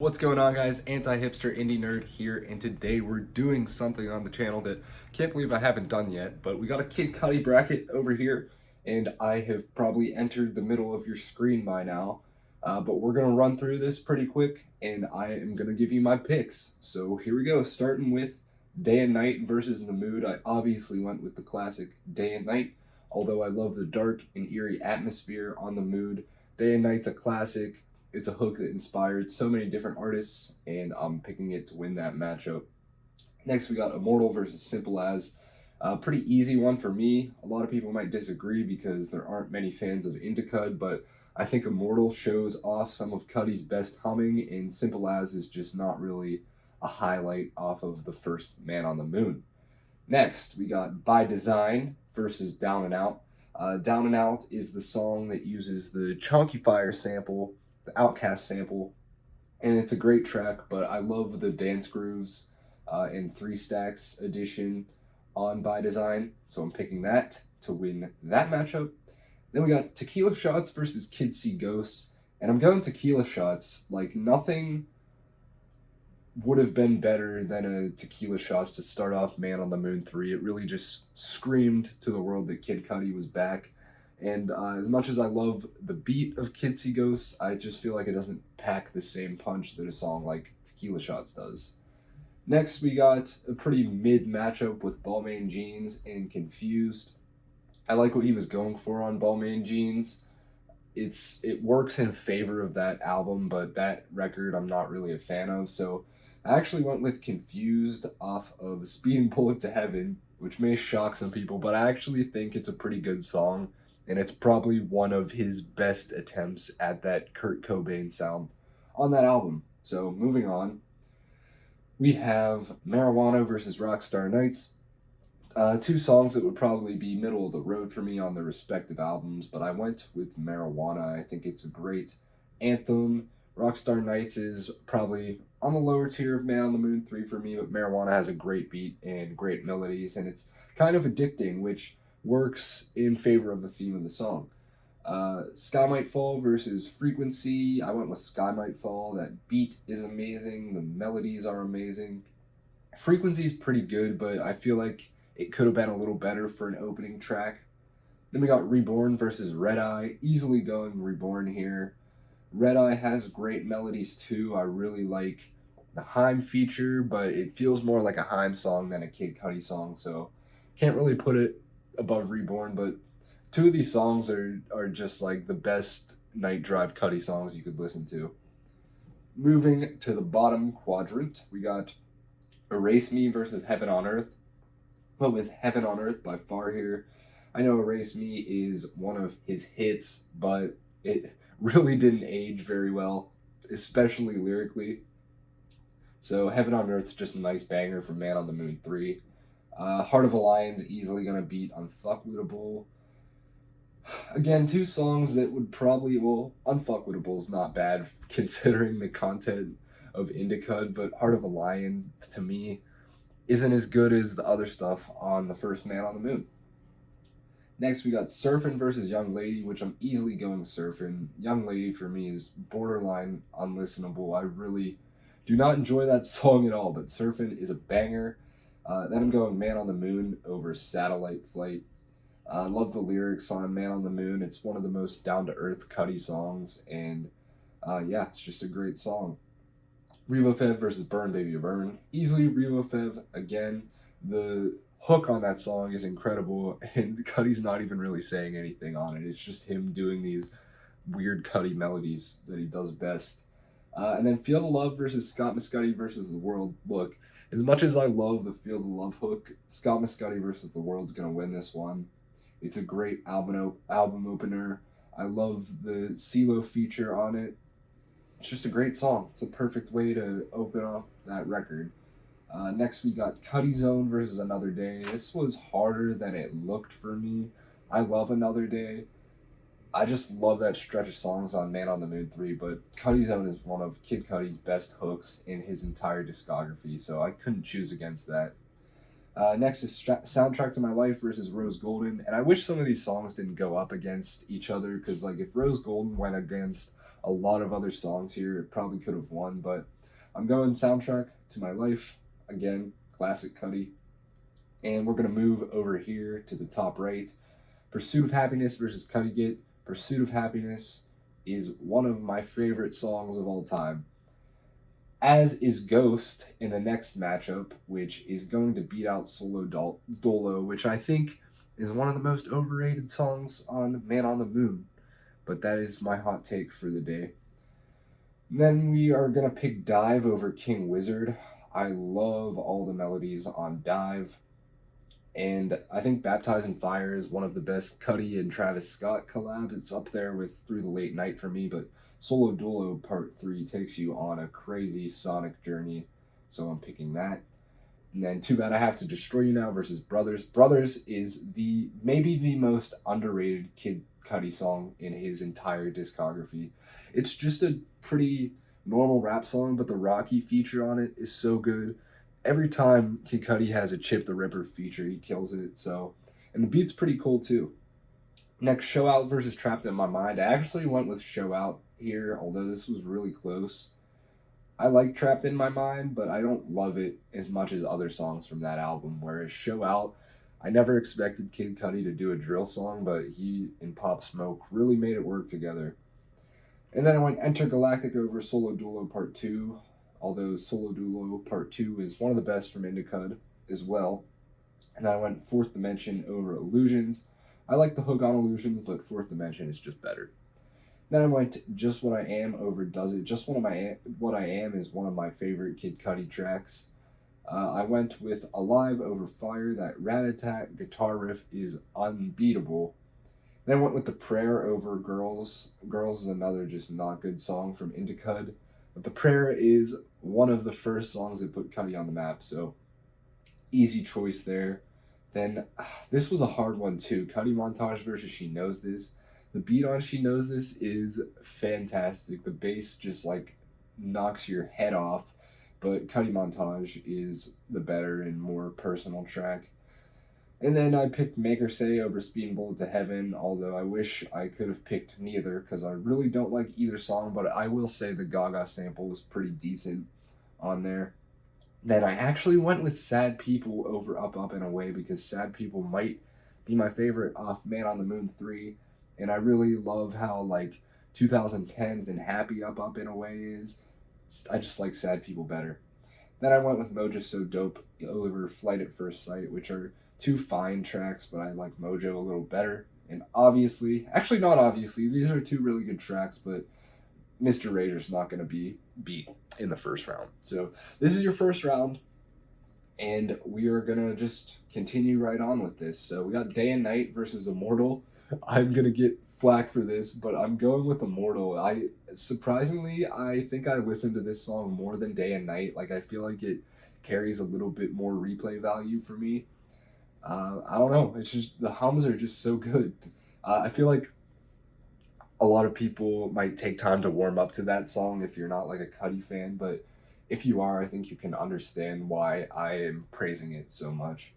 What's going on, guys? Anti-hipster indie nerd here, and today we're doing something on the channel that I can't believe I haven't done yet, but we got a Kid Cudi bracket over here, and I have probably entered the middle of your screen by now, but we're gonna run through this pretty quick, and I am gonna give you my picks. So here we go, starting with Day and Night versus The Mood. I obviously went with the classic Day and Night, although I love the dark and eerie atmosphere on The Mood. Day and Night's a classic. It's a hook that inspired so many different artists, and I'm picking it to win that matchup. Next, we got Immortal versus Simple As. A pretty easy one for me. A lot of people might disagree because there aren't many fans of Indicud, but I think Immortal shows off some of Cudi's best humming, and Simple As is just not really a highlight off of the first Man on the Moon. Next, we got By Design versus Down and Out. Down and Out is the song that uses the Chunky Fire sample, the Outcast sample, and it's a great track, but I love the dance grooves in Three Stacks edition on By Design, so I'm picking that to win that matchup. Then we got Tequila Shots versus Kids See Ghosts, and I'm going Tequila Shots. Like, nothing would have been better than a Tequila Shots to start off Man on the Moon 3. It really just screamed to the world that Kid Cudi was back. And as much as I love the beat of Kids See Ghosts, I just feel like it doesn't pack the same punch that a song like Tequila Shots does. Next, we got a pretty mid matchup with Balmain Jeans and Confused. I like what he was going for on Balmain Jeans. It works in favor of that album, but that record I'm not really a fan of, so I actually went with Confused off of Speeding Bullet to Heaven, which may shock some people, but I actually think it's a pretty good song, and it's probably one of his best attempts at that Kurt Cobain sound on that album. So moving on, we have Marijuana versus Rockstar Nights. Two songs that would probably be middle of the road for me on their respective albums, but I went with Marijuana. I think it's a great anthem. Rockstar Nights is probably on the lower tier of Man on the Moon 3 for me, but Marijuana has a great beat and great melodies, and it's kind of addicting, which works in favor of the theme of the song. Sky Might Fall versus Frequency. I went with Sky Might Fall. That beat is amazing. The melodies are amazing. Frequency is pretty good, but I feel like it could have been a little better for an opening track. Then we got Reborn versus Red Eye. Easily going Reborn here. Red Eye has great melodies too. I really like the Haim feature, but it feels more like a Haim song than a Kid Cudi song, so can't really put it above Reborn, but two of these songs are just like the best night drive Cudi songs you could listen to. Moving to the bottom quadrant, we got Erase Me versus Heaven on Earth. Well, with Heaven on Earth by far here. I know Erase Me is one of his hits, but it really didn't age very well, especially lyrically. So Heaven on Earth's just a nice banger from Man on the Moon 3. Heart of a Lion's easily going to beat Unfuckwittable. Again, two songs that would probably, well, Unfuckwittable is not bad considering the content of Indicud, but Heart of a Lion, to me, isn't as good as the other stuff on the first Man on the Moon. Next, we got Surfin' versus Young Lady, which I'm easily going Surfin'. Young Lady, for me, is borderline unlistenable. I really do not enjoy that song at all, but Surfin' is a banger. Then I'm going Man on the Moon over Satellite Flight. I love the lyrics on Man on the Moon. It's one of the most down-to-earth Cudi songs, and yeah, it's just a great song. Revo Fev versus Burn Baby Burn. Easily Revo Fev again. The hook on that song is incredible, and Cudi's not even really saying anything on it. It's just him doing these weird Cudi melodies that he does best. And then Feel the Love versus Scott Muscati versus The World. Look, as much as I love the Feel the Love hook, Scott Muscati versus The World's going to win this one. It's a great album opener. I love the CeeLo feature on it. It's just a great song. It's a perfect way to open up that record. Next, we got Cudi Zone versus Another Day. This was harder than it looked for me. I love Another Day. I just love that stretch of songs on Man on the Moon 3, but Cudi Zone is one of Kid Cudi's best hooks in his entire discography, so I couldn't choose against that. Next is Soundtrack to My Life versus Rose Golden, and I wish some of these songs didn't go up against each other, because like if Rose Golden went against a lot of other songs here. It probably could have won, but I'm going Soundtrack to My Life. Again, classic Cudi. And we're going to move over here to the top right. Pursuit of Happiness versus Cudi Get. Pursuit of Happiness is one of my favorite songs of all time, as is Ghost in the next matchup, which is going to beat out Dolo, which I think is one of the most overrated songs on Man on the Moon. But that is my hot take for the day. Then we are going to pick Dive over King Wizard. I love all the melodies on Dive. And I think Baptized in Fire is one of the best Cudi and Travis Scott collabs. It's up there with Through the Late Night for me, but Solo Dolo Part 3 takes you on a crazy sonic journey, so I'm picking that. And then Too Bad I Have to Destroy You Now versus Brothers. Brothers is maybe the most underrated Kid Cudi song in his entire discography. It's just a pretty normal rap song, but the Rocky feature on it is so good. Every time Kid Cudi has a Chip the Ripper feature, he kills it. So, and the beat's pretty cool too. Next, Show Out versus Trapped in My Mind. I actually went with Show Out here, although this was really close. I like Trapped in My Mind, but I don't love it as much as other songs from that album. Whereas Show Out, I never expected Kid Cudi to do a drill song, but he and Pop Smoke really made it work together. And then I went Intergalactic over Solo Dolo Part 2, although Solo Dolo Part 2 is one of the best from Indicud as well. And then I went Fourth Dimension over Illusions. I like the hook on Illusions, but Fourth Dimension is just better. Then I went Just What I Am over Does It. Just What I Am is one of my favorite Kid Cudi tracks. I went with Alive over Fire. That rat-a-tat guitar riff is unbeatable. Then I went with The Prayer over Girls. Girls is another just not good song from Indicud. But The Prayer is one of the first songs that put Cudi on the map, so easy choice there. Then this was a hard one too. Cudi Montage versus She Knows This. The beat on She Knows This is fantastic. The bass just like knocks your head off, but Cudi Montage is the better and more personal track. And then I picked Make Her Say over Speeding Bullet to Heaven, although I wish I could have picked neither because I really don't like either song, but I will say the Gaga sample was pretty decent on there. Then I actually went with Sad People over Up Up and Away because Sad People might be my favorite off Man on the Moon 3, and I really love how like 2010s and Happy Up Up and Away is. I just like Sad People better. Then I went with Mojo So Dope over Flight at First Sight, which are two fine tracks, but I like Mojo a little better. And obviously, actually not obviously, these are two really good tracks, but Mr. Raider's not going to be beat in the first round. So this is your first round, and we are going to just continue right on with this. So we got Day and Night versus Immortal. I'm going to get flack for this, but I'm going with Immortal. Surprisingly, I think I listened to this song more than Day and Night. Like, I feel like it carries a little bit more replay value for me. I don't know. It's just the hums are just so good. I feel like a lot of people might take time to warm up to that song if you're not like a Cudi fan, but if you are, I think you can understand why I am praising it so much.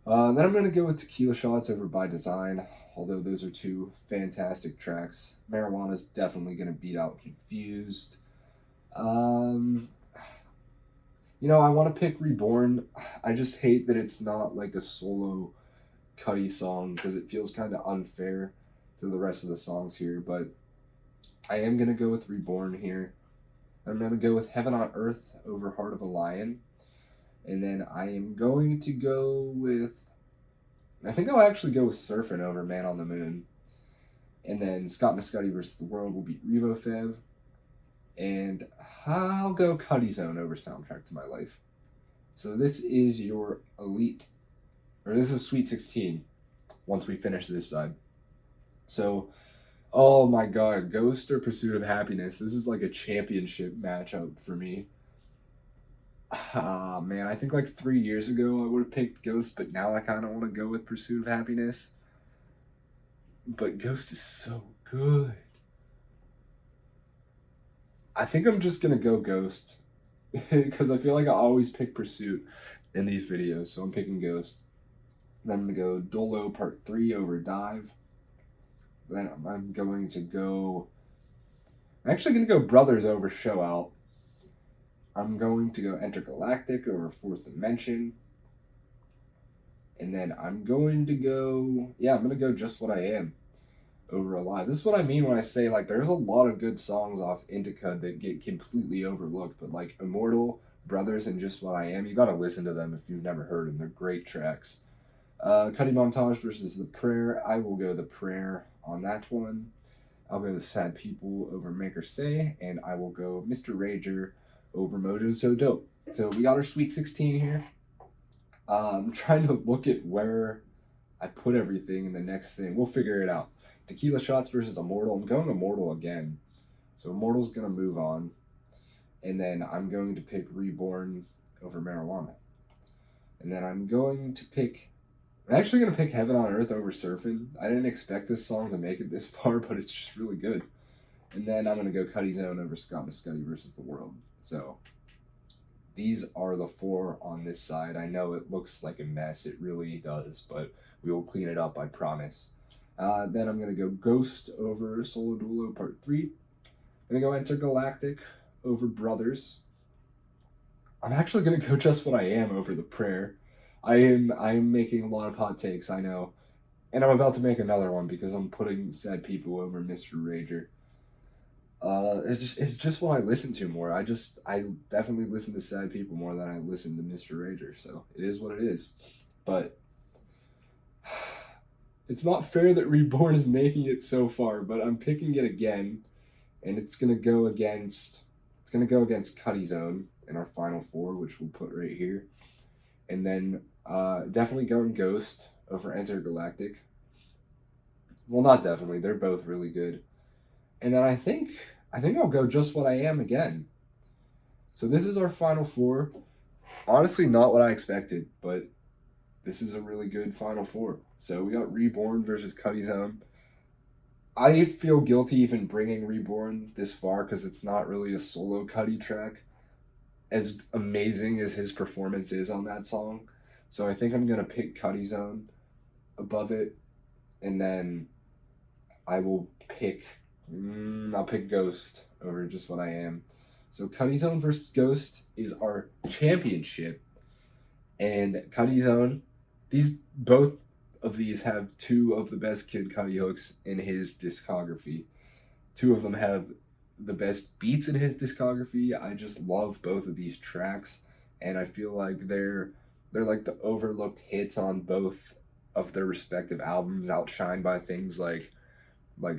Then I'm going to go with Tequila Shots over By Design, although those are two fantastic tracks. Marijuana is definitely going to beat out Confused. I want to pick Reborn. I just hate that it's not like a solo Cudi song because it feels kind of unfair to the rest of the songs here, but I am going to go with Reborn here. I'm going to go with Heaven on Earth over Heart of a Lion. And then I am going to go with, I think I'll actually go with Surfin' over Man on the Moon. And then Scott Mescudi versus The World will beat Revo Fev. And I'll go Cudi Zone over Soundtrack to My Life. So this is your elite, or this is Sweet 16 once we finish this side. So, oh my god, Ghost or Pursuit of Happiness. This is like a championship matchup for me. Ah, man, I think like 3 years ago I would have picked Ghost, but now I kind of want to go with Pursuit of Happiness. But Ghost is so good. I think I'm just going to go Ghost because I feel like I always pick Pursuit in these videos, so I'm picking Ghost. Then I'm going to go Dolo Part 3 over Dive. Then I'm going to go I'm actually going to go Brothers over Show Out. I'm going to go Intergalactic over Fourth Dimension. And then I'm going to go, I'm going to go Just What I Am over Alive. This is what I mean when I say, like, there's a lot of good songs off Indica that get completely overlooked, but like Immortal, Brothers, and Just What I Am, you got to listen to them if you've never heard them. They're great tracks. Cudi Montage versus The Prayer. I will go The Prayer on that one. I'll go The Sad People over Make Her Say, and I will go Mr. Rager over Mojo So Dope. So we got our Sweet 16 here. I'm trying to look at where I put everything in the next thing. We'll figure it out. Tequila Shots versus Immortal. I'm going Immortal again. So Immortal's going to move on. And then I'm going to pick Reborn over Marijuana. And then I'm actually going to pick Heaven on Earth over Surfing. I didn't expect this song to make it this far, but it's just really good. And then I'm going to go Cudi Zone over Scott Muscuddy versus The World. So these are the four on this side. I know it looks like a mess. It really does, but we will clean it up, I promise. Then I'm going to go Ghost over Solo Duolo Part 3. I'm going to go Intergalactic over Brothers. I'm actually going to go Just What I Am over The Prayer. I am making a lot of hot takes, I know. And I'm about to make another one because I'm putting Sad People over Mr. Rager. It's just what I listen to more. I definitely listen to Sad People more than I listen to Mr. Rager. So it is what it is. But it's not fair that Reborn is making it so far, but I'm picking it again, and it's gonna go against Cudi Zone in our final four, which we'll put right here. And then definitely going Ghost over Intergalactic. Well, not definitely. They're both really good. And then I think I'll go Just What I Am again. So this is our final four. Honestly, not what I expected, but this is a really good final four. So we got Reborn versus Cudi Zone. I feel guilty even bringing Reborn this far because it's not really a solo Cudi track, as amazing as his performance is on that song. So I think I'm going to pick Cudi Zone above it. And then I'll pick Ghost over Just What I Am. So Cudi Zone versus Ghost is our championship. And Cudi Zone, both of these have two of the best Kid Cudi hooks in his discography. Two of them have the best beats in his discography. I just love both of these tracks, and I feel like they're like the overlooked hits on both of their respective albums, outshined by things like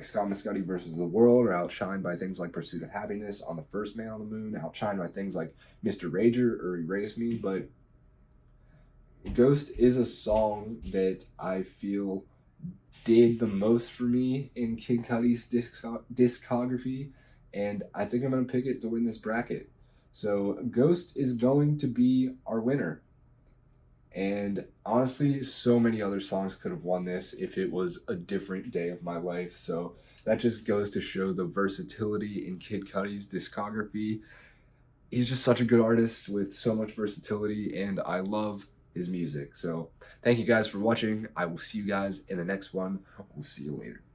Scott Muscuddy versus The World, or outshined by things like Pursuit of Happiness on the first Man on the Moon, outshined by things like Mr. Rager or Erase Me. But Ghost is a song that I feel did the most for me in Kid Cudi's discography, and I think I'm going to pick it to win this bracket. So Ghost is going to be our winner. And honestly, so many other songs could have won this if it was a different day of my life. So that just goes to show the versatility in Kid Cudi's discography. He's just such a good artist with so much versatility, and I love his music. So thank you guys for watching. I will see you guys in the next one. We'll see you later.